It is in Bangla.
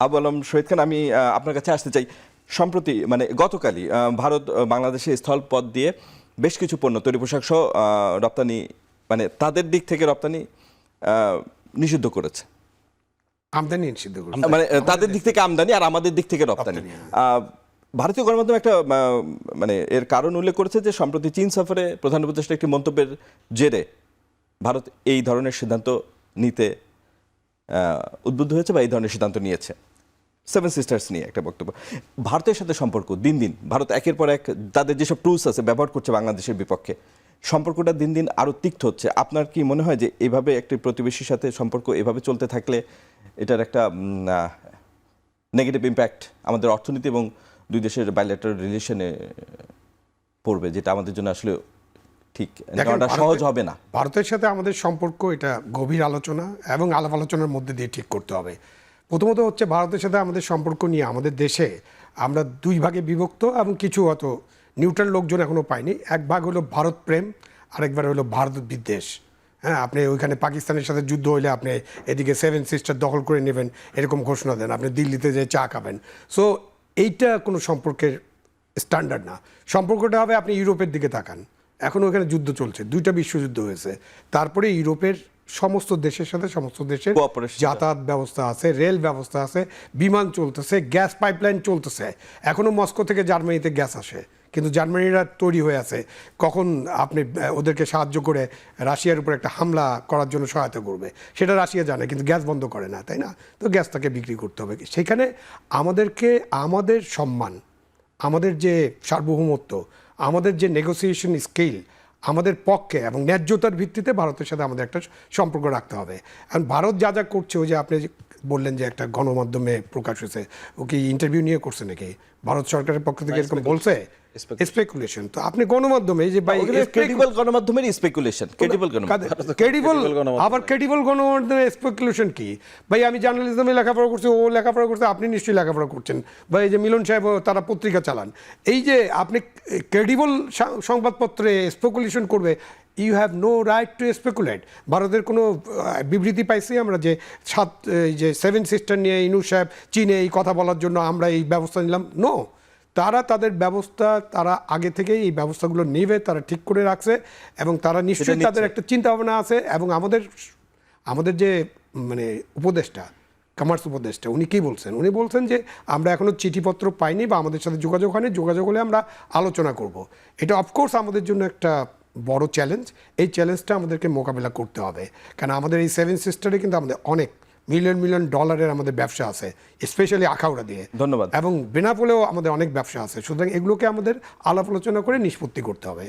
আবু আলম শহীদ খান, আমি আপনার কাছে আসতে চাই। সম্প্রতি মানে গতকালই ভারত বাংলাদেশে স্থলপথ দিয়ে বেশ কিছু পণ্য, তৈরি পোশাক সহ রপ্তানি, মানে তাদের দিক থেকে রপ্তানি নিষিদ্ধ করেছে। আমদানি নিষিদ্ধ করেছে, মানে তাদের দিক থেকে আমদানি আর আমাদের দিক থেকে রপ্তানি। ভারতীয় গণমাধ্যম একটা মানে এর কারণ উল্লেখ করেছে যে সম্প্রতি চীন সফরে প্রধান উপদেষ্টার একটি মন্তব্যের জেরে ভারত এই ধরনের সিদ্ধান্ত নিতে উদ্বুদ্ধ হয়েছে বা এই ধরনের সিদ্ধান্ত নিয়েছে। সেভেন সিস্টার্স নিয়ে একটা বক্তব্য। ভারতের সাথে সম্পর্ক দিন দিন, ভারত একের পর এক তাদের যেসব টুলস আছে ব্যবহার করছে বাংলাদেশের বিপক্ষে, সম্পর্কটা দিন দিন আরও তিক্ত হচ্ছে। আপনার কি মনে হয় যে এভাবে একটি প্রতিবেশীর সাথে সম্পর্ক এভাবে চলতে থাকলে এটার একটা নেগেটিভ ইম্প্যাক্ট আমাদের অর্থনীতি এবং দুই দেশের বাইলেটারাল রিলেশনে পড়বে, যেটা আমাদের জন্য আসলে ঠিক সহজ হবে না? ভারতের সাথে আমাদের সম্পর্ক এটা গভীর আলোচনা এবং আলাপ আলোচনার মধ্যে দিয়ে ঠিক করতে হবে। প্রথমত হচ্ছে ভারতের সাথে আমাদের সম্পর্ক নিয়ে আমাদের দেশে আমরা দুই ভাগে বিভক্ত এবং কিছু অত নিউট্রাল লোকজন এখনও পাইনি। এক ভাগ হলো ভারত প্রেম, আরেকবার হলো ভারত বিদ্বেষ। হ্যাঁ, আপনি ওইখানে পাকিস্তানের সাথে যুদ্ধ হলে আপনি এদিকে সেভেন সিস্টার দখল করে নেবেন এরকম ঘোষণা দেন, আপনি দিল্লিতে যে চা খাবেন। সো এইটা কোনো সম্পর্কের স্ট্যান্ডার্ড না। সম্পর্কটা হবে, আপনি ইউরোপের দিকে তাকান, এখন ওখানে যুদ্ধ চলছে, দুইটা বিশ্বযুদ্ধ হয়েছে, তারপরে ইউরোপের সমস্ত দেশের সাথে সমস্ত দেশের যাতায়াত ব্যবস্থা আছে, রেল ব্যবস্থা আছে, বিমান চলতেছে, গ্যাস পাইপলাইন চলতেছে। এখনও মস্কো থেকে জার্মানিতে গ্যাস আসে, কিন্তু জার্মানিরা তৈরি হয়ে আছে কখন আপনি ওদেরকে সাহায্য করে রাশিয়ার উপর একটা হামলা করার জন্য সহায়তা করবে, সেটা রাশিয়া জানে, কিন্তু গ্যাস বন্ধ করে না, তাই না? তো গ্যাস তাকে বিক্রি করতে হবে। সেখানে আমাদেরকে আমাদের সম্মান, আমাদের যে সার্বভৌমত্ব, আমাদের যে নেগোসিয়েশন স্কিল আমাদের পক্ষে এবং ন্যায্যতার ভিত্তিতে ভারতের সাথে আমাদের একটা সম্পর্ক রাখতে হবে। এখন ভারত যা যা করছে, ওই যে আপনি বললেন যে একটা গণমাধ্যমে প্রকাশ হয়েছে, ও কি ইন্টারভিউ নিয়ে করছে নাকি? ভারত সরকারের পক্ষ থেকে এরকম বলছে? স্পেকুলেশন। তো আপনি গণমাধ্যমে যে ভাই ক্রেডিবল গণমাধ্যমের স্পেকুলেশন, ক্রেডিবল, আবার ক্রেডিবল গণমাধ্যমের স্পেকুলেশন কি? ভাই আমি জার্নালিজমে লেখাপড়া করছি, ও লেখাপড়া করছে, আপনি নিশ্চয়ই লেখাপড়া করছেন, বা এই যে মিলন সাহেব তারা পত্রিকা চালান, এই যে আপনি ক্রেডিবল সংবাদপত্রে স্পেকুলেশন করবে, you have no right to speculate. ভারতের কোনো বিবৃতি পাইছি আমরা যে সেভেন সিস্টার নিয়ে ইনু সাহেব চীনে এই কথা বলার জন্য আমরা এই ব্যবস্থা নিলাম? নো, তারা তাদের ব্যবস্থা, তারা আগে থেকেই এই ব্যবস্থাগুলো নেবে, তারা ঠিক করে রাখছে এবং তারা নিশ্চয়ই তাদের একটা চিন্তা ভাবনা আছে। এবং আমাদের যে মানে উপদেষ্টা, কমার্স উপদেষ্টা, উনি কী বলছেন? উনি বলছেন যে আমরা এখনও চিঠিপত্র পাইনি বা আমাদের সাথে যোগাযোগ হয়নি, যোগাযোগ হলে আমরা আলোচনা করব। এটা অফকোর্স আমাদের জন্য একটা বড় চ্যালেঞ্জ। এই চ্যালেঞ্জটা আমাদেরকে মোকাবিলা করতে হবে, কারণ আমাদের এই সেভেন সিস্টারে কিন্তু আমাদের অনেক মিলিয়ন মিলিয়ন ডলারের আমাদের ব্যবসা আছে, স্পেশালি আখাউড়া দিয়ে। ধন্যবাদ। এবং বেনাপোলেও আমাদের অনেক ব্যবসা আছে। সুতরাং এগুলোকে আমাদের আলাপ আলোচনা করে নিষ্পত্তি করতে হবে।